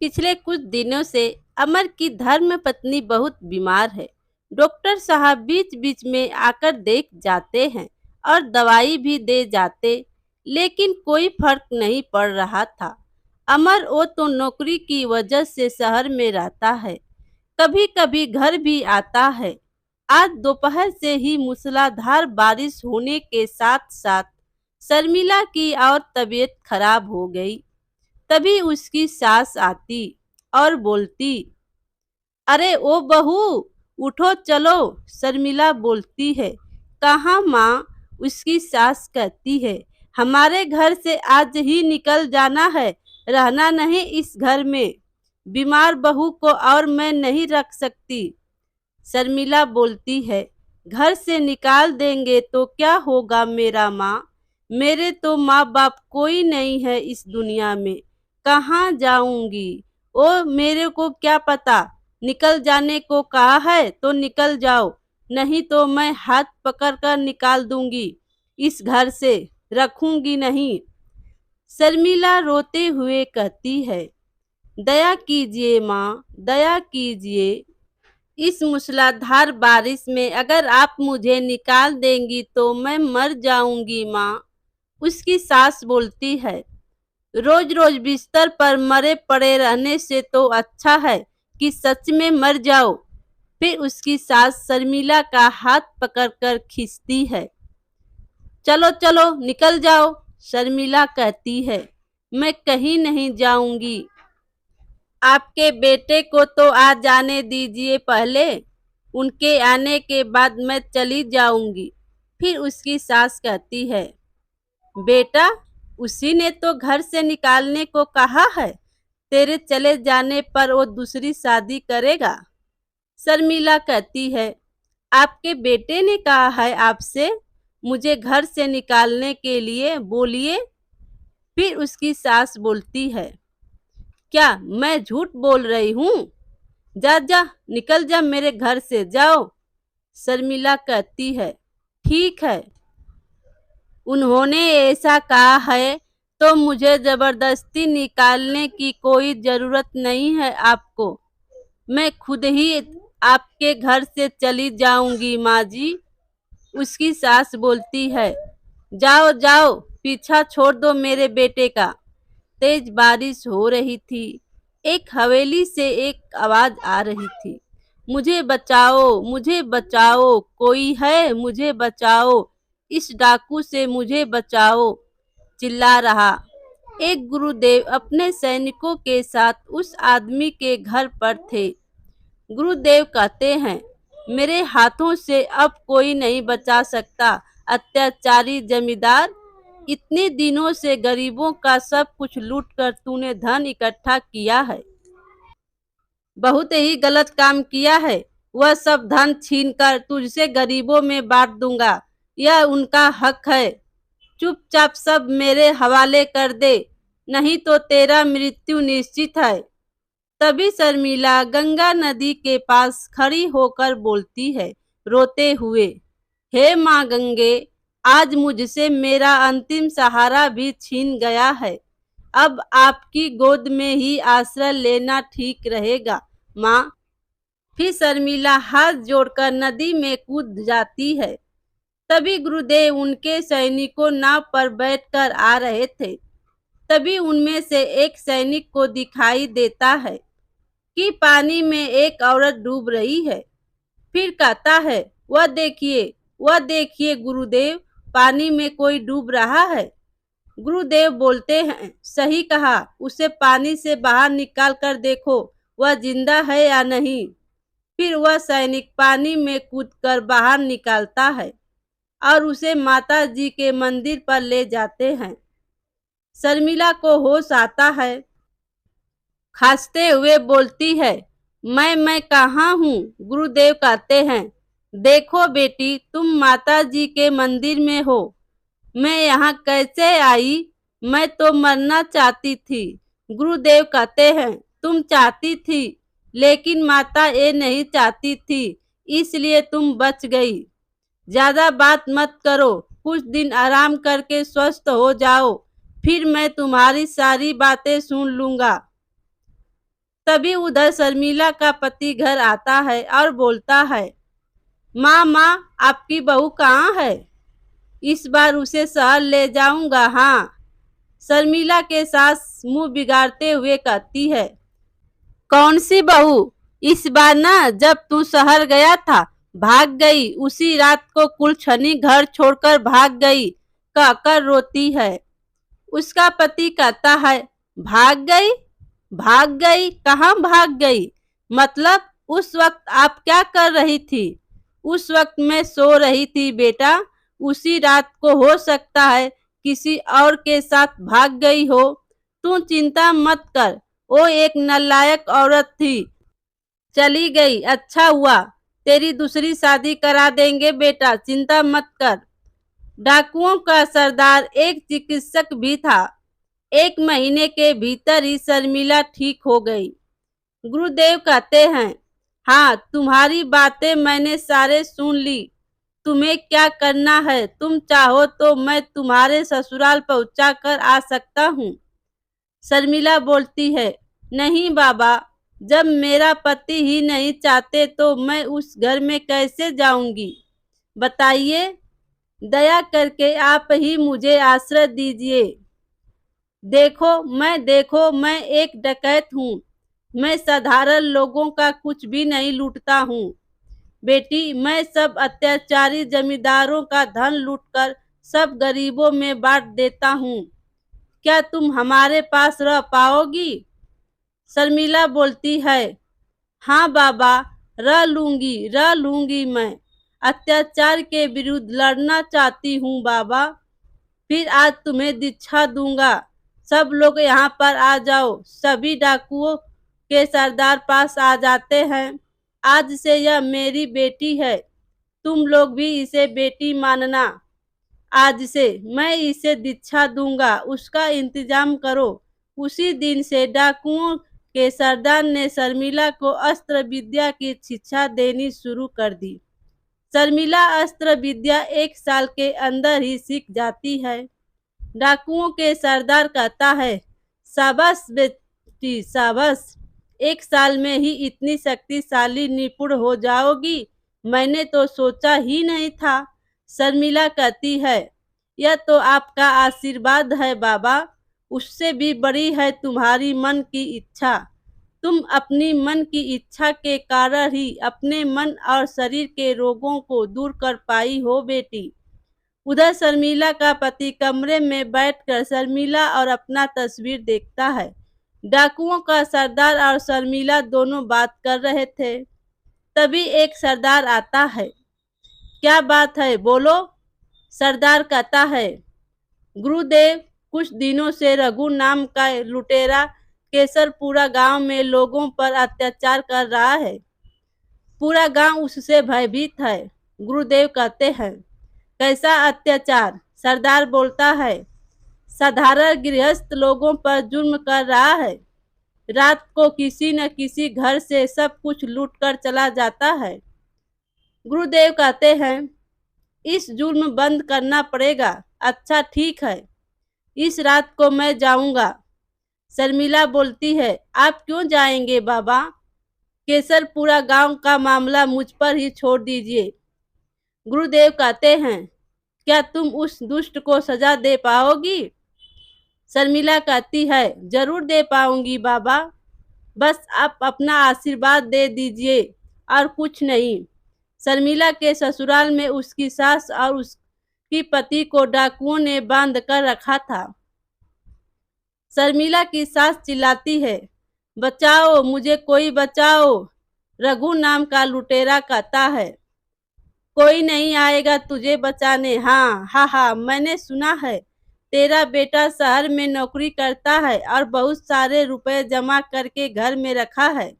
पिछले कुछ दिनों से अमर की धर्म पत्नी बहुत बीमार है। डॉक्टर साहब बीच बीच में आकर देख जाते हैं और दवाई भी दे जाते, लेकिन कोई फर्क नहीं पड़ रहा था। अमर वो तो नौकरी की वजह से शहर में रहता है, कभी कभी घर भी आता है। आज दोपहर से ही मूसलाधार बारिश होने के साथ साथ शर्मिला की और तबीयत खराब हो गई। तभी उसकी सास आती और बोलती, अरे ओ बहू, उठो चलो। शर्मिला बोलती है, कहाँ माँ? उसकी सास कहती है, हमारे घर से आज ही निकल जाना है, रहना नहीं इस घर में। बीमार बहू को और मैं नहीं रख सकती। शर्मिला बोलती है, घर से निकाल देंगे तो क्या होगा मेरा माँ? मेरे तो माँ बाप कोई नहीं है इस दुनिया में, कहाँ जाऊंगी? ओ मेरे को क्या पता, निकल जाने को कहा है तो निकल जाओ, नहीं तो मैं हाथ पकड़ कर निकाल दूंगी, इस घर से रखूंगी नहीं। शर्मिला रोते हुए कहती है, दया कीजिए माँ, दया कीजिए। इस मूसलाधार बारिश में अगर आप मुझे निकाल देंगी तो मैं मर जाऊंगी माँ। उसकी सास बोलती है, रोज रोज बिस्तर पर मरे पड़े रहने से तो अच्छा है कि सच में मर जाओ। फिर उसकी सास शर्मिला का हाथ पकड़कर खींचती है, चलो चलो निकल जाओ। शर्मिला कहती है, मैं कहीं नहीं जाऊंगी, आपके बेटे को तो आ जाने दीजिए पहले, उनके आने के बाद मैं चली जाऊंगी। फिर उसकी सास कहती है, बेटा, उसी ने तो घर से निकालने को कहा है, तेरे चले जाने पर वो दूसरी शादी करेगा। शर्मिला कहती है, आपके बेटे ने कहा है आपसे मुझे घर से निकालने के लिए, बोलिए। फिर उसकी सास बोलती है, क्या मैं झूठ बोल रही हूँ? जा जा, निकल जा मेरे घर से, जाओ। शर्मिला कहती है, ठीक है, उन्होंने ऐसा कहा है तो मुझे जबरदस्ती निकालने की कोई जरूरत नहीं है आपको, मैं खुद ही आपके घर से चली जाऊंगी माँ जी। उसकी सास बोलती है, जाओ जाओ, पीछा छोड़ दो मेरे बेटे का। तेज बारिश हो रही थी। एक हवेली से एक आवाज आ रही थी, मुझे बचाओ, मुझे बचाओ, कोई है मुझे बचाओ, इस डाकू से मुझे बचाओ। चिल्ला रहा एक गुरुदेव अपने सैनिकों के साथ उस आदमी के घर पर थे। गुरुदेव कहते हैं, मेरे हाथों से अब कोई नहीं बचा सकता। अत्याचारी जमींदार, इतने दिनों से गरीबों का सब कुछ लूट कर तूने धन इकट्ठा किया है, बहुत ही गलत काम किया है। वह सब धन छीनकर तुझसे गरीबों में बांट दूंगा, यह उनका हक है। चुपचाप सब मेरे हवाले कर दे, नहीं तो तेरा मृत्यु निश्चित है। तभी शर्मिला गंगा नदी के पास खड़ी होकर बोलती है, रोते हुए, हे माँ गंगे, आज मुझसे मेरा अंतिम सहारा भी छीन गया है, अब आपकी गोद में ही आश्रय लेना ठीक रहेगा माँ। फिर शर्मिला हाथ जोड़कर नदी में कूद जाती है। तभी गुरुदेव उनके सैनिकों नाव पर बैठकर आ रहे थे। तभी उनमें से एक सैनिक को दिखाई देता है कि पानी में एक औरत डूब रही है। फिर कहता है, वह देखिए गुरुदेव, पानी में कोई डूब रहा है। गुरुदेव बोलते हैं, सही कहा, उसे पानी से बाहर निकाल कर देखो, वह जिंदा है या नहीं। फिर वह सैनिक पानी में कूदकर बाहर निकालता है और उसे माता जी के मंदिर पर ले जाते हैं। शर्मिला को होश आता है, खांसते हुए बोलती है, मैं कहाँ हूँ? गुरुदेव कहते हैं, देखो बेटी, तुम माता जी के मंदिर में हो, मैं यहाँ कैसे आई? मैं तो मरना चाहती थी। गुरुदेव कहते हैं, तुम चाहती थी, लेकिन माता ये नहीं चाहती थी, इसलिए तुम बच गई। ज्यादा बात मत करो, कुछ दिन आराम करके स्वस्थ हो जाओ, फिर मैं तुम्हारी सारी बातें सुन लूंगा। तभी उधर शर्मिला का पति घर आता है और बोलता है, माँ माँ, आपकी बहू कहाँ है? इस बार उसे शहर ले जाऊंगा। हाँ। शर्मिला के सास मुंह बिगाड़ते हुए कहती है, कौन सी बहू? इस बार ना, जब तू शहर गया था, भाग गई, उसी रात को कुलछनी घर छोड़कर भाग गई, कहकर रोती है। उसका पति कहता है, भाग गई? भाग गई? कहाँ भाग गई? मतलब उस वक्त आप क्या कर रही थी? उस वक्त मैं सो रही थी बेटा। उसी रात को हो सकता है किसी और के साथ भाग गई हो। तू चिंता मत कर, वो एक नालायक औरत थी, चली गई। अच्छा हुआ, तेरी दूसरी शादी करा देंगे बेटा, चिंता मत कर। डाकुओं का सरदार एक चिकित्सक भी था। 1 महीने के भीतर ही शर्मिला ठीक हो गई। गुरुदेव कहते हैं, हाँ, तुम्हारी बातें मैंने सारे सुन ली। तुम्हें क्या करना है? तुम चाहो तो मैं तुम्हारे ससुराल पहुंचा कर आ सकता हूँ। शर्मिला बोलती है, नहीं बाबा, जब मेरा पति ही नहीं चाहते तो मैं उस घर में कैसे जाऊंगी? बताइए, दया करके आप ही मुझे आश्रय दीजिए। देखो मैं एक डकैत हूँ। मैं साधारण लोगों का कुछ भी नहीं लूटता हूँ। बेटी, मैं सब अत्याचारी जमींदारों का धन लूटकर सब गरीबों में बांट देता हूँ। क्या तुम हमारे पास रह पाओगी? शर्मिला बोलती है, हाँ बाबा, रह लूंगी मैं। अत्याचार के विरुद्ध लड़ना चाहती हूँ बाबा। फिर आज तुम्हें दीक्षा दूंगा। सब लोग यहाँ पर आ जाओ। सभी डाकुओं के सरदार पास आ जाते हैं। आज से यह मेरी बेटी है, तुम लोग भी इसे बेटी मानना। आज से मैं इसे दीक्षा दूंगा, उसका इंतजाम करो। उसी दिन से डाकुओं के सरदार ने शर्मिला को अस्त्र विद्या की शिक्षा देनी शुरू कर दी। शर्मिला अस्त्र विद्या 1 साल के अंदर ही सीख जाती है। डाकुओं के सरदार कहता है, शाबाश बेटी शाबाश, 1 साल में ही इतनी शक्तिशाली निपुण हो जाओगी, मैंने तो सोचा ही नहीं था। शर्मिला कहती है, यह तो आपका आशीर्वाद है बाबा, उससे भी बड़ी है तुम्हारी मन की इच्छा। तुम अपनी मन की इच्छा के कारण ही अपने मन और शरीर के रोगों को दूर कर पाई हो बेटी। उधर शर्मिला का पति कमरे में बैठकर शर्मिला और अपना तस्वीर देखता है। डाकुओं का सरदार और शर्मिला दोनों बात कर रहे थे। तभी एक सरदार आता है। क्या बात है, बोलो? सरदार कहता है, गुरुदेव, कुछ दिनों से रघु नाम का लुटेरा केसरपुरा गांव में लोगों पर अत्याचार कर रहा है। पूरा गांव उससे भयभीत है। गुरुदेव कहते हैं, कैसा अत्याचार? सरदार बोलता है, साधारण गृहस्थ लोगों पर जुल्म कर रहा है। रात को किसी न किसी घर से सब कुछ लूट कर चला जाता है। गुरुदेव कहते हैं, इस जुल्म बंद करना पड़ेगा। अच्छा ठीक है, इस रात को मैं जाऊंगा। शर्मिला बोलती है, आप क्यों जाएंगे बाबा? केसरपुरा गांव का मामला मुझ पर ही छोड़ दीजिए। गुरुदेव कहते हैं, क्या तुम उस दुष्ट को सजा दे पाओगी? शर्मिला कहती है, जरूर दे पाऊंगी बाबा, बस आप अपना आशीर्वाद दे दीजिए और कुछ नहीं। शर्मिला के ससुराल में उसकी सास और उसकी पति को डाकुओं ने बांध कर रखा था। शर्मिला की सास चिल्लाती है, बचाओ मुझे, कोई बचाओ। रघु नाम का लुटेरा कहता है, कोई नहीं आएगा तुझे बचाने। हाँ हाँ हाँ, मैंने सुना है तेरा बेटा शहर में नौकरी करता है और बहुत सारे रुपए जमा करके घर में रखा है।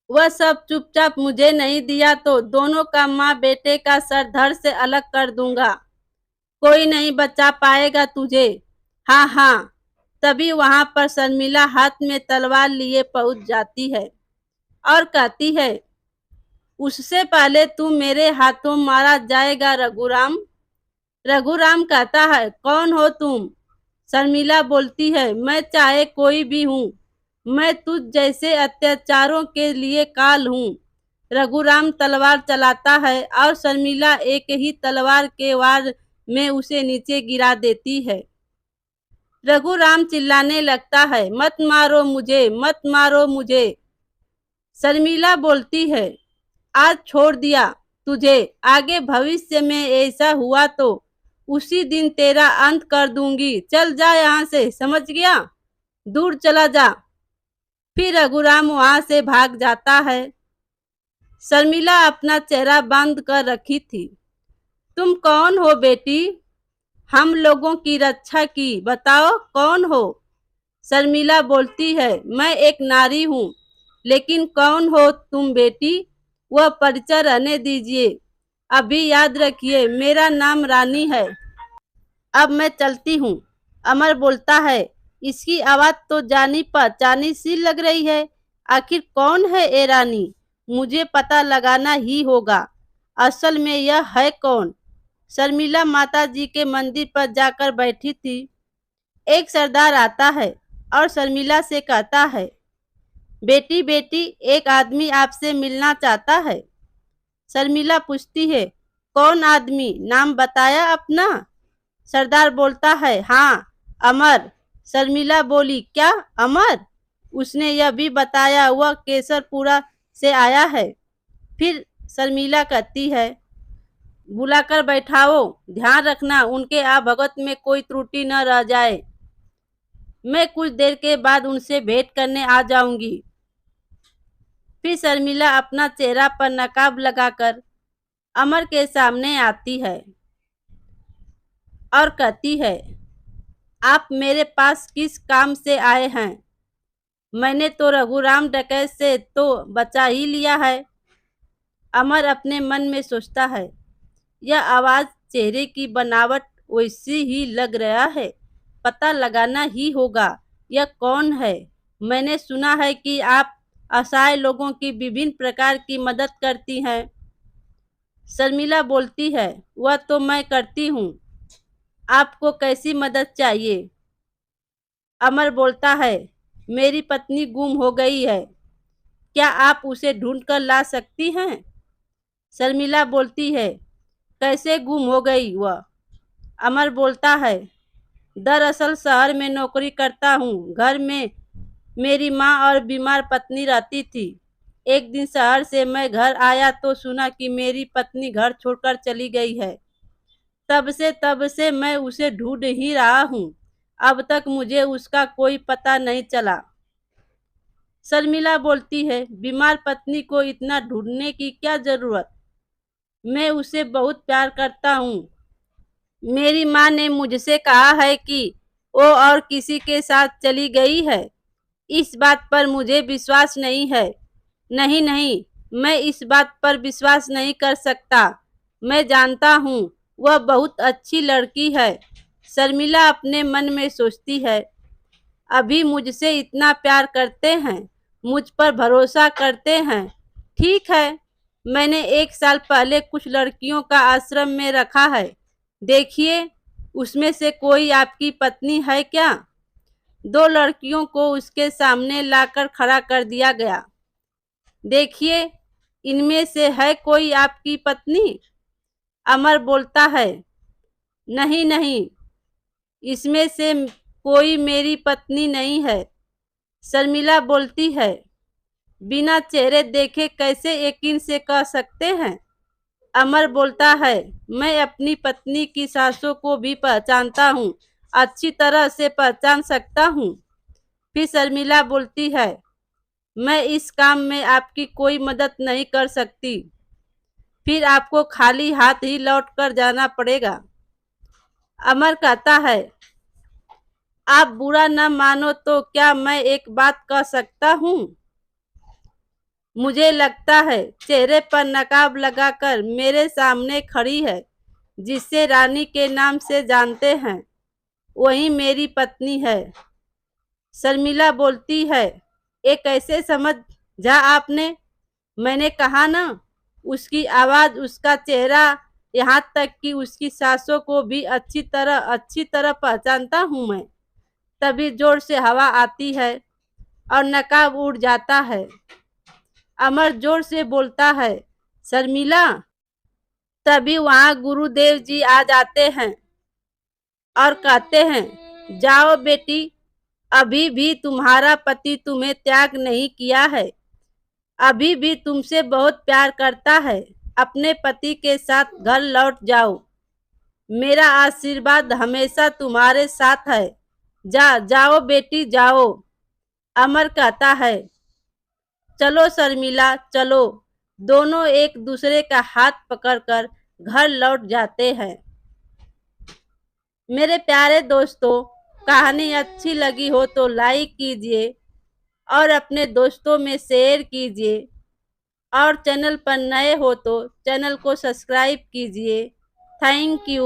वह सब चुपचाप मुझे नहीं दिया तो दोनों का माँ बेटे का सर धड़ से अलग कर दूंगा। कोई नहीं बचा पाएगा तुझे। हाँ हाँ। तभी वहां पर शर्मिला हाथ में तलवार लिए पहुंच जाती है और कहती है, उससे पहले तू मेरे हाथों मारा जाएगा रघुराम। रघुराम कहता है, कौन हो तुम? शर्मिला बोलती है, मैं चाहे कोई भी हूँ, मैं तुझ जैसे अत्याचारों के लिए काल हूँ। रघुराम तलवार चलाता है और शर्मिला एक ही तलवार के वार में उसे नीचे गिरा देती है। रघुराम चिल्लाने लगता है, मत मारो मुझे, मत मारो मुझे। शर्मिला बोलती है, आज छोड़ दिया तुझे, आगे भविष्य में ऐसा हुआ तो उसी दिन तेरा अंत कर दूंगी। चल जा यहाँ से, समझ गया? दूर चला जा। फिर रघुराम वहां से भाग जाता है। शर्मिला अपना चेहरा बांध कर रखी थी। तुम कौन हो बेटी? हम लोगों की रक्षा की, बताओ कौन हो? शर्मिला बोलती है, मैं एक नारी हूँ। लेकिन कौन हो तुम बेटी? वह परिचय रहने दीजिए। अभी याद रखिए, मेरा नाम रानी है। अब मैं चलती हूँ। अमर बोलता है, इसकी आवाज तो जानी पहचानी सी लग रही है। आखिर कौन है ये रानी? मुझे पता लगाना ही होगा। असल में यह है कौन? शर्मिला माता जी के मंदिर पर जाकर बैठी थी। एक सरदार आता है और शर्मिला से कहता है, बेटी बेटी, एक आदमी आपसे मिलना चाहता है। शर्मिला पूछती है, कौन आदमी? नाम बताया अपना? सरदार बोलता है, हाँ, अमर। शर्मिला बोली, क्या अमर? उसने यह भी बताया वह केसरपुरा से आया है। फिर शर्मिला कहती है, बुलाकर बैठाओ, ध्यान रखना उनके भगत में कोई त्रुटि न रह जाए। मैं कुछ देर के बाद उनसे भेंट करने आ जाऊंगी। फिर शर्मिला अपना चेहरा पर नकाब लगाकर अमर के सामने आती है और कहती है, आप मेरे पास किस काम से आए हैं? मैंने तो रघुराम डकैत से तो बचा ही लिया है। अमर अपने मन में सोचता है, यह आवाज, चेहरे की बनावट वैसी ही लग रहा है। पता लगाना ही होगा, यह कौन है? मैंने सुना है कि आप असहाय लोगों की विभिन्न प्रकार की मदद करती हैं। शर्मिला बोलती है, वह तो मैं करती हूँ। आपको कैसी मदद चाहिए? अमर बोलता है, मेरी पत्नी गुम हो गई है। क्या आप उसे ढूंढ कर ला सकती हैं? शर्मिला बोलती है, कैसे गुम हो गई वह? अमर बोलता है, दरअसल शहर में नौकरी करता हूँ। घर में मेरी माँ और बीमार पत्नी रहती थी। एक दिन शहर से मैं घर आया तो सुना कि मेरी पत्नी घर छोड़कर चली गई है। तब से मैं उसे ढूंढ ही रहा हूँ। अब तक मुझे उसका कोई पता नहीं चला। शर्मिला बोलती है, बीमार पत्नी को इतना ढूंढने की क्या जरूरत? मैं उसे बहुत प्यार करता हूँ। मेरी माँ ने मुझसे कहा है कि वो और किसी के साथ चली गई है। इस बात पर मुझे विश्वास नहीं है। नहीं नहीं, मैं इस बात पर विश्वास नहीं कर सकता। मैं जानता हूँ वह बहुत अच्छी लड़की है। शर्मिला अपने मन में सोचती है, अभी मुझसे इतना प्यार करते हैं, मुझ पर भरोसा करते हैं। ठीक है, मैंने एक साल पहले कुछ लड़कियों का आश्रम में रखा है। देखिए, उसमें से कोई आपकी पत्नी है क्या? दो लड़कियों को उसके सामने लाकर खड़ा कर दिया गया। देखिए, इनमें से है कोई आपकी पत्नी? अमर बोलता है, नहीं नहीं, इसमें से कोई मेरी पत्नी नहीं है। शर्मिला बोलती है, बिना चेहरे देखे कैसे यकीन से कह सकते हैं? अमर बोलता है, मैं अपनी पत्नी की सासों को भी पहचानता हूँ, अच्छी तरह से पहचान सकता हूँ। फिर शर्मिला बोलती है, मैं इस काम में आपकी कोई मदद नहीं कर सकती। फिर आपको खाली हाथ ही लौट कर जाना पड़ेगा। अमर कहता है, आप बुरा न मानो तो क्या मैं एक बात कह सकता हूँ? मुझे लगता है चेहरे पर नकाब लगाकर मेरे सामने खड़ी है, जिसे रानी के नाम से जानते हैं, वही मेरी पत्नी है। शर्मिला बोलती है, ये कैसे समझा आपने? मैंने कहा ना, उसकी आवाज, उसका चेहरा, यहाँ तक कि उसकी सांसों को भी अच्छी तरह पहचानता हूँ मैं। तभी जोर से हवा आती है और नकाब उड़ जाता है। अमर जोर से बोलता है, शर्मिला। तभी वहाँ गुरुदेव जी आ जाते हैं और कहते हैं, जाओ बेटी, अभी भी तुम्हारा पति तुम्हें त्याग नहीं किया है, अभी भी तुमसे बहुत प्यार करता है। अपने पति के साथ घर लौट जाओ, मेरा आशीर्वाद हमेशा तुम्हारे साथ है। जाओ बेटी जाओ। अमर कहता है, चलो शर्मिला चलो। दोनों एक दूसरे का हाथ पकड़कर घर लौट जाते हैं। मेरे प्यारे दोस्तों, कहानी अच्छी लगी हो तो लाइक कीजिए और अपने दोस्तों में शेयर कीजिए, और चैनल पर नए हो तो चैनल को सब्सक्राइब कीजिए। Thank you.